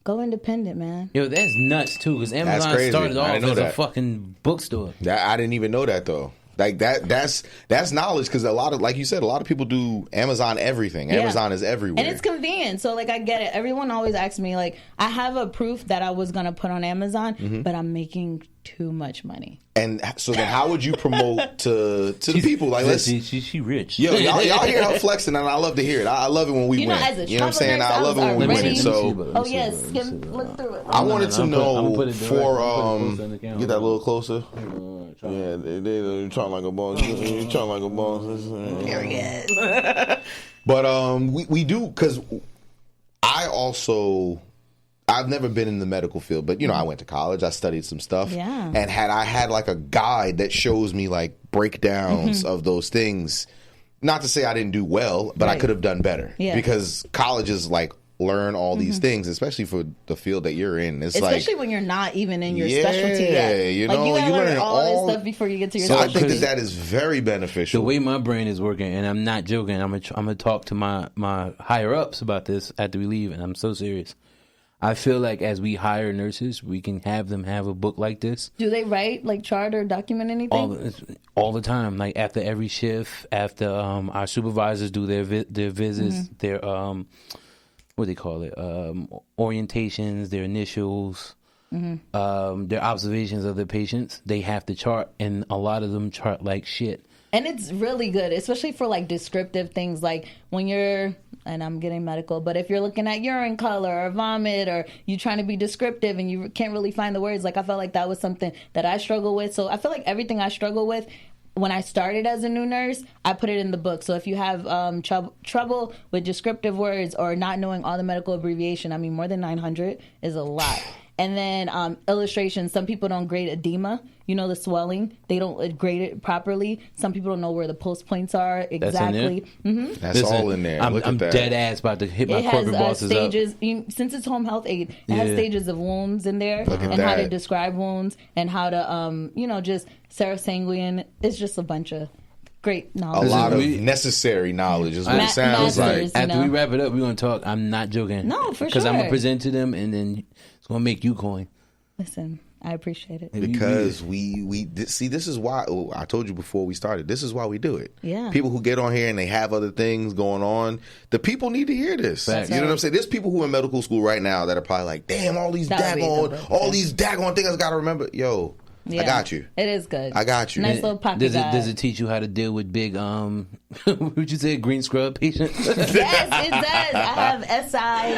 go independent, man. Yo, that's nuts too, because Amazon started off as a fucking bookstore. I didn't even know that though. Like that's knowledge, because a lot of, like you said, a lot of people do Amazon everything. Yeah. Amazon is everywhere, and it's convenient. So like I get it. Everyone always asks me like, I have a proof that I was gonna put on Amazon, but I'm making too much money. And so then, how would you promote to the people? Like, let's she rich. Yo, y'all hear her flexing, and I love to hear it. I love it when we win. You know what I'm saying? I love it when we win. So, look through it. I wanted to know get that a little closer. Yeah, they trying like a boss. You trying like a boss. Period. But we do, because I've never been in the medical field, but, you know, I went to college. I studied some stuff. Yeah. And I had like a guide that shows me like breakdowns of those things. Not to say I didn't do well, but I could have done better. Yeah. Because colleges like learn all these things, especially for the field that you're in. It's especially when you're not even in your specialty yet. You know, like you learn all this stuff before you get to your specialty. So I think that is very beneficial. The way my brain is working, and I'm not joking, I'm gonna talk to my higher ups about this after we leave, and I'm so serious. I feel like as we hire nurses, we can have them have a book like this. Do they write, like, chart or document anything? All the time. Like, after every shift, after our supervisors do their visits, their, what do they call it? Orientations, their initials, their observations of the patients. They have to chart, and a lot of them chart like shit. And it's really good, especially for, like, descriptive things, like when you're... and I'm getting medical, but if you're looking at urine color or vomit, or you're trying to be descriptive and you can't really find the words, like I felt like that was something that I struggle with. So I feel like everything I struggle with when I started as a new nurse, I put it in the book. So if you have trouble with descriptive words or not knowing all the medical abbreviation, I mean, more than 900 is a lot. And then illustrations. Some people don't grade edema. You know, the swelling. They don't grade it properly. Some people don't know where the pulse points are exactly. That's all in there. I'm dead ass about to hit my corporate bosses stages, up. Since it's home health aid, it has stages of wounds in there, and how to describe wounds, and how to, just serosanguine. It's just a bunch of great knowledge. A lot of necessary knowledge is what it sounds like. After we wrap it up, we're going to talk. I'm not joking. No, for sure. Because I'm going to present to them, and then it's going to make you coin. Listen, I appreciate it. Because we see, this is why, I told you before we started, this is why we do it. Yeah. People who get on here and they have other things going on, the people need to hear this. Facts. You know what I'm saying? There's people who are in medical school right now that are probably like, damn, all these daggone things I got to remember. Yo. Yeah, I got you. It is good. I got you. Nice little pocket guide. Does it teach you how to deal with big, what would you say, green scrub patients? Yes, it does. I have SI,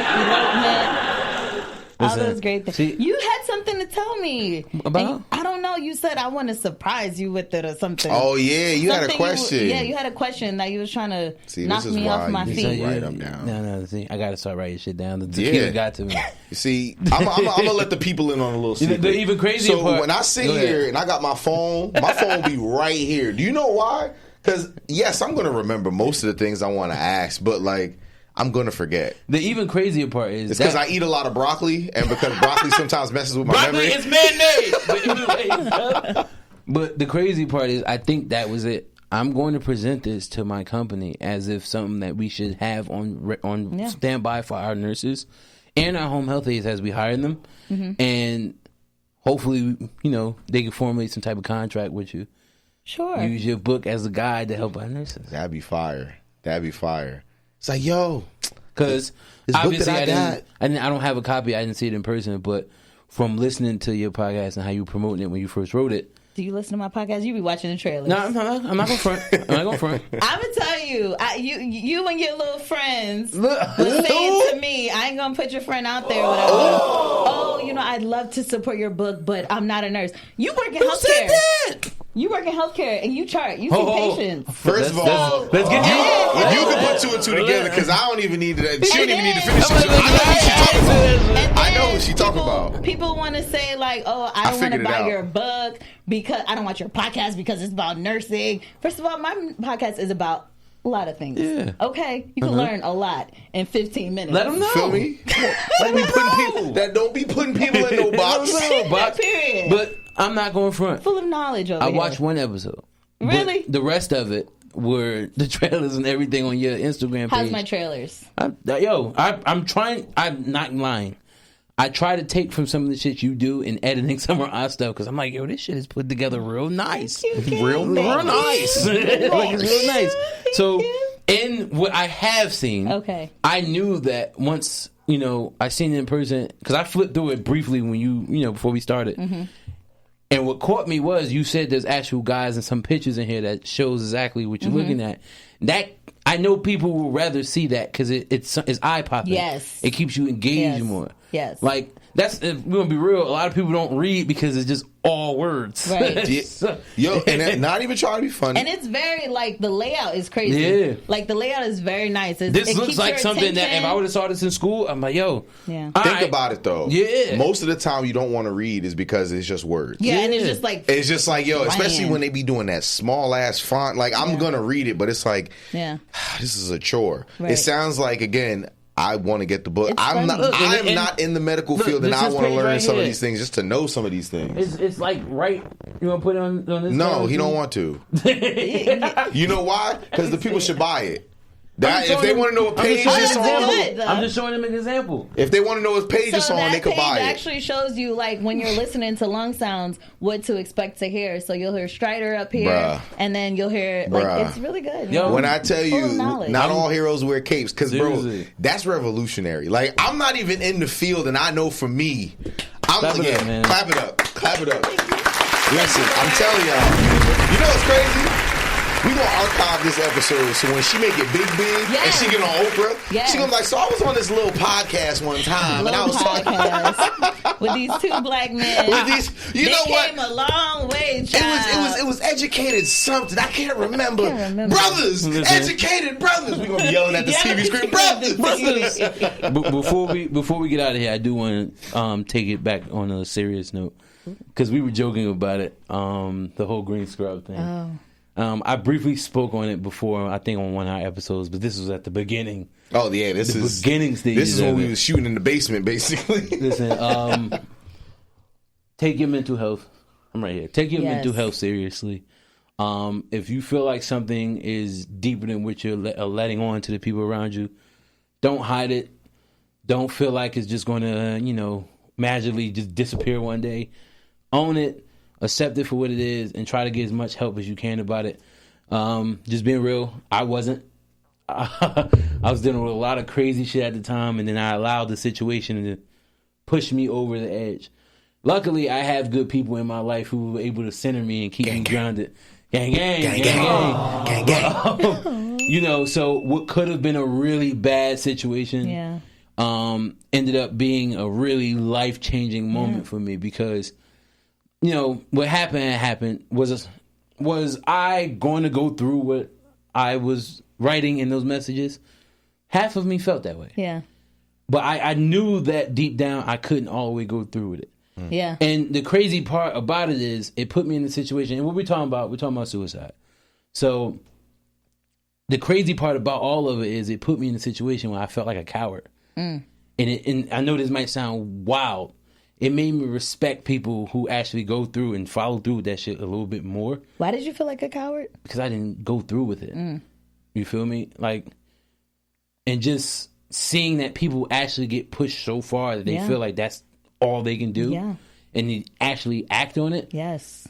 elopement, all those great things. See, you had something to tell me. About? I don't know. You said I want to surprise you with it or something. Oh, yeah. You had a question. You had a question that you was trying to knock me off my feet. Write them down. No. See, I got to start writing shit down. The tequila got to me. See, I'm going to let the people in on a little secret. The even crazier part. When I sit here and I got my phone will be right here. Do you know why? Because, yes, I'm going to remember most of the things I want to ask, but, like, I'm going to forget. The even crazier part is... It's because I eat a lot of broccoli, and because broccoli sometimes messes with my memory. Broccoli is man-made! But the crazy part is, I think that was it. I'm going to present this to my company as if something that we should have on standby for our nurses and our home health aides as we hire them. And hopefully, they can formulate some type of contract with you. Sure. Use your book as a guide to help our nurses. That'd be fire. It's like, yo, because obviously I don't have a copy. I didn't see it in person, but from listening to your podcast and how you were promoting it when you first wrote it. Do you listen to my podcast? You be watching the trailers. No, I'm not going to front. I'm gonna tell you, you and your little friends was saying to me, I ain't going to put your friend out there without, I'd love to support your book, but I'm not a nurse. You work in healthcare. Who said that? You work in healthcare and you chart. You see patients. First of all, let's get you can put two and two together because I don't even need that. She don't even need to finish it. I know what she's talking about. People want to say like, "Oh, I don't want to buy your book because I don't want your podcast because it's about nursing." First of all, my podcast is about a lot of things. Yeah. Okay, you can learn a lot in 15 minutes. Let them know. Feel me? Don't be putting people in no box. Period. But I'm not going front. Full of knowledge over here. I watched one episode. Really? The rest of it were the trailers and everything on your Instagram page. How's my trailers? I'm trying. I'm not lying. I try to take from some of the shit you do in editing some of our stuff because I'm like, yo, this shit is put together real nice. Real nice. It's real nice. So, in what I have seen, I knew that once, I seen it in person, because I flipped through it briefly when before we started. And what caught me was you said there's actual guys and some pictures in here that shows exactly what you're looking at. That I know people will rather see that because it's eye popping. Yes, it keeps you engaged more. Yes, like that's if we're gonna be real. A lot of people don't read because it's just all words. Right. And not even trying to be funny. And it's very the layout is crazy. Yeah, like the layout is very nice. This looks like something that if I would have saw this in school, I'm like, yo. Yeah. Think about it though. Yeah. Most of the time you don't want to read is because it's just words. Yeah, and it's just like yo, especially when they be doing that small ass font. Like I'm gonna read it, but it's like, this is a chore. Right. It sounds like again. I want to get the book. I am not in the medical field, and I want to learn some of these things just to know some of these things. It's like right. You want to put it on this? No, he don't want to. You know why? Because the people should buy it. If they want to know what page it's on, I'm just showing them an example. If they want to know what page it's on, they could buy it. It actually shows you, like, when you're listening to lung sounds, what to expect to hear. So you'll hear Strider up here, and then you'll hear, it's really good. Yo, when I tell you, not all heroes wear capes, because, bro, that's revolutionary. Like, I'm not even in the field, and I know for me, clap it up. Listen, I'm telling y'all, you know what's crazy? We gonna archive this episode so when she make it big, and she get on Oprah, she gonna be like, so I was on this little podcast one time, and I was talking with these two black men. You know what? Came a long way, child. It was educated something. I can't remember. Brothers, educated brothers. We gonna be yelling at the TV screen, brothers. Before we get out of here, I do want to take it back on a serious note because we were joking about it, the whole green scrub thing. Oh. I briefly spoke on it before, I think on one of our episodes, but this was at the beginning. Oh yeah, this is beginning stage. This is when we was shooting in the basement, basically. Listen, take your mental health. I'm right here. Take your mental health seriously. If you feel like something is deeper than what you're letting on to the people around you, don't hide it. Don't feel like it's just going to, magically just disappear one day. Own it. Accept it for what it is and try to get as much help as you can about it. Just being real, I wasn't. I was dealing with a lot of crazy shit at the time, and then I allowed the situation to push me over the edge. Luckily, I have good people in my life who were able to center me and keep me grounded. Gang. So what could have been a really bad situation ended up being a really life-changing moment for me because what happened was I going to go through what I was writing in those messages? Half of me felt that way. Yeah. But I knew that deep down I couldn't all the way go through with it. Yeah. And the crazy part about it is it put me in a situation, and what we're talking about suicide. So the crazy part about all of it is it put me in a situation where I felt like a coward. And I know this might sound wild. it made me respect people who actually go through and follow through with that shit a little bit more. Why did you feel like a coward? Because I didn't go through with it. You feel me? Like, and just seeing that people actually get pushed so far that they feel like that's all they can do. Yeah. And they actually act on it. Yes.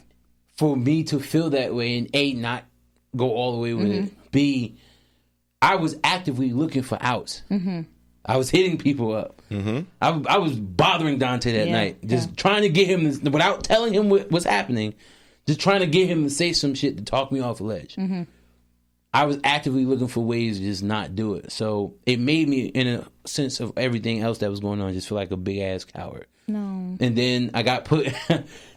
For me to feel that way and A, not go all the way with it. B, I was actively looking for outs. I was hitting people up. I was bothering Dante that night, just trying to get him, without telling him what's happening, just trying to get him to say some shit to talk me off a ledge. I was actively looking for ways to just not do it. So it made me, in a sense of everything else that was going on, just feel like a big ass coward. No. And then I got put.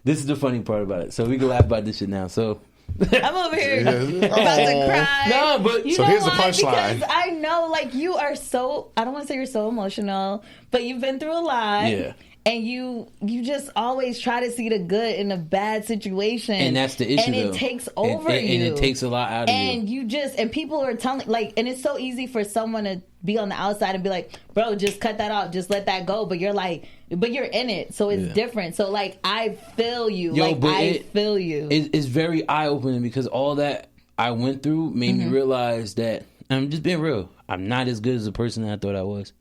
This is the funny part about it. So we can laugh about this shit now. So I'm over here about to cry. No, but you so know here's the why? punchline. Because I know, like, you are so, I don't want to say you're so emotional, but you've been through a lot. Yeah. And you just always try to see the good in a bad situation. And that's the issue, and it though. takes over and it takes a lot out of you. And you just, and people are telling, like, and it's so easy for someone to be on the outside and be like, bro, just cut that off, just let that go. But you're like, but you're in it, so it's different. So, like, I feel you. I feel you. It's very eye-opening because all that I went through made me realize that, I'm just being real, I'm not as good as the person that I thought I was.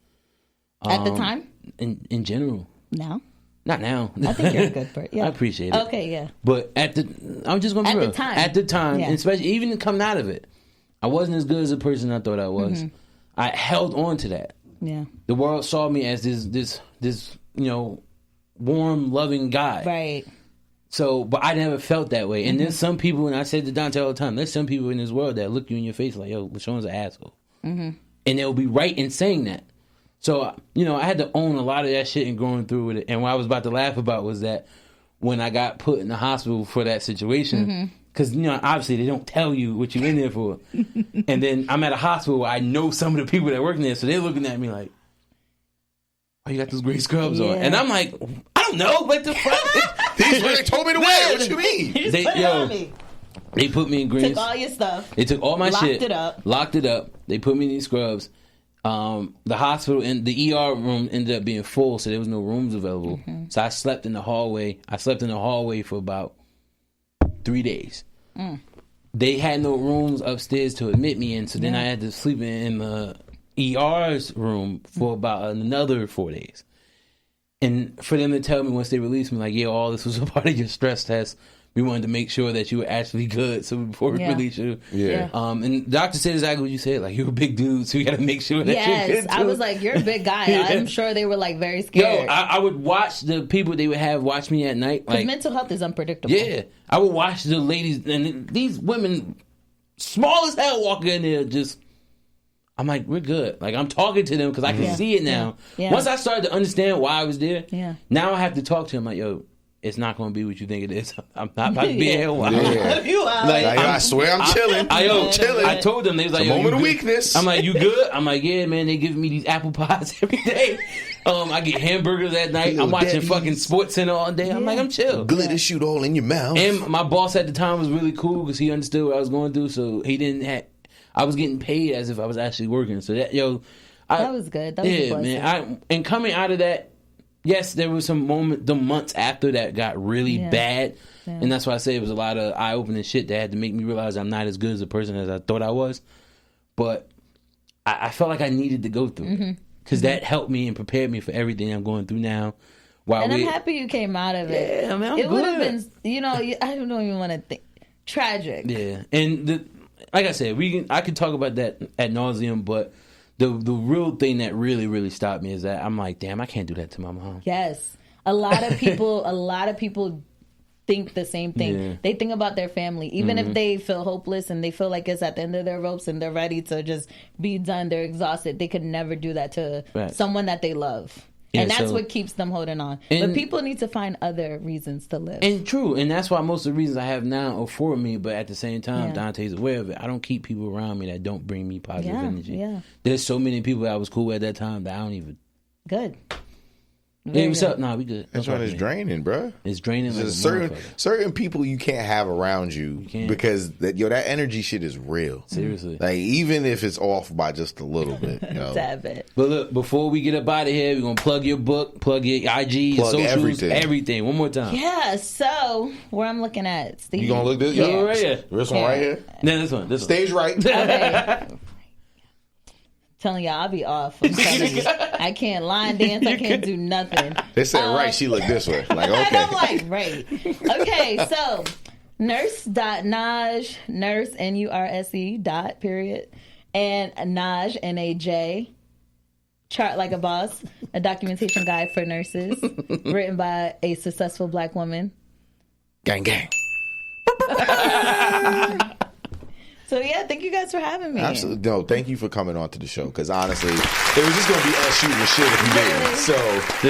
At the time? In general. Now? Not now. I think you're a good person. Yeah. I appreciate it. Okay, yeah. But I'm just going to be real. At the time, yeah. and especially even coming out of it, I wasn't as good as the person I thought I was. I held on to that. Yeah. The world saw me as this warm, loving guy. Right. So, but I never felt that way. And there's some people, and I said to Dante all the time, there's some people in this world that look you in your face like, yo, LaShawn's an asshole. And they'll be right in saying that. So, I had to own a lot of that shit and going through with it. And what I was about to laugh about was that when I got put in the hospital for that situation, because, obviously they don't tell you what you're in there for. And then I'm at a hospital where I know some of the people that work in there, so they're looking at me like, oh, you got those gray scrubs on. And I'm like, I don't know. What the fuck? These were they told me to wear. What you mean? You just put it on me. They put me in green. Took all your stuff. They took all my shit. Locked it up. They put me in these scrubs. The hospital and the ER room ended up being full, so there was no rooms available. So I slept in the hallway. I slept in the hallway for about 3 days. They had no rooms upstairs to admit me in, so then I had to sleep in the ER's room for about another 4 days. And for them to tell me once they released me, like, yeah, all this was a part of your stress test. We wanted to make sure that you were actually good, so before we release you. And the doctor said exactly what you said. Like, you're a big dude, so you got to make sure that you're good, too. I was like, you're a big guy. I'm sure they were, like, very scared. Yo, I would watch the people they would have watch me at night. Because like, mental health is unpredictable. Yeah. I would watch the ladies, and these women, small as hell, walking in there just... I'm like, we're good. Like, I'm talking to them because I can see it now. Once I started to understand why I was there, now I have to talk to them like, yo, it's not going to be what you think it is. I'm not about to be here a while. I swear I'm chilling. I'm chilling. I told them, they was like, yo, moment of weakness. I'm like, you good? I'm like, yeah, man, they giving me these apple pies every day. I get hamburgers at night. I'm watching fucking Sports Center all day. I'm like, I'm chill. Glitter shoot all in your mouth. And my boss at the time was really cool because he understood what I was going through, so he didn't have... I was getting paid as if I was actually working. So that, that was good. That was a blessing. Man. And coming out of that, yes, there was some the months after that got really bad. And that's why I say it was a lot of eye-opening shit that had to make me realize I'm not as good as a person as I thought I was. But I felt like I needed to go through it. Because that helped me and prepared me for everything I'm going through now. I'm happy you came out of it. Yeah, man, it would have been, I don't even want to think. Tragic. Yeah. And like I said, I could talk about that ad nauseum, but the real thing that really, really stopped me is that I'm like, damn, I can't do that to my mom. Yes. A lot of people think the same thing. Yeah. They think about their family. Even if they feel hopeless and they feel like it's at the end of their ropes and they're ready to just be done, they're exhausted. They could never do that to someone that they love. And that's what keeps them holding on. But people need to find other reasons to live. And true. And that's why most of the reasons I have now are for me. But at the same time, Dante's aware of it. I don't keep people around me that don't bring me positive energy. Yeah. There's so many people that I was cool with at that time that I don't even... Good. Hey, what's up? Nah, we good. That's when it's draining, bro. It's draining. Like certain people you can't have around you because that energy shit is real. Seriously, like even if it's off by just a little bit. That bit. But look, before we get up out of here, we're gonna plug your book, plug your IG, your socials, everything. One more time. Yeah. So where I'm looking at, Steve. You gonna look this? Yeah, right here. This one right here. No, this one. Stage right. Okay. Telling y'all I'll be off. I'm telling you. I can't line dance. I can't do nothing. They said right. She looked this way. Like okay. And I'm like right. Okay, so nurse.naj nurse NURSE period and Naj NAJ Chart Like a Boss, a documentation guide for nurses, written by a successful Black woman. Gang gang. So yeah, thank you guys for having me. Absolutely. No, thank you for coming on to the show. Because honestly, it was just going to be us shooting the shit if we didn't. So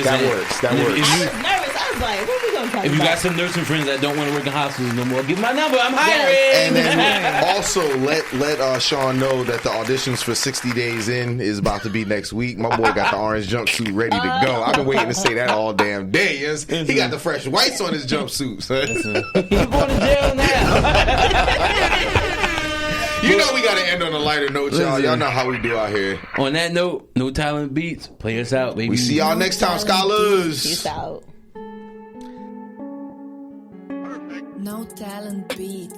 that works. That works. I was nervous. I was like, what are we going to talk about? If you got some nursing friends that don't want to work in hospitals no more, give my number. I'm hiring. Yes. And then also let Sean know that the auditions for 60 Days In is about to be next week. My boy got the orange jumpsuit ready to go. I've been waiting to say that all damn day. He got the fresh whites on his jumpsuit. He's going to jail now. You know we got to end on a lighter note, y'all. Y'all know how we do out here. On that note, No Talent Beats. Play us out, baby. We see y'all next time, scholars. Peace out. No Talent Beats.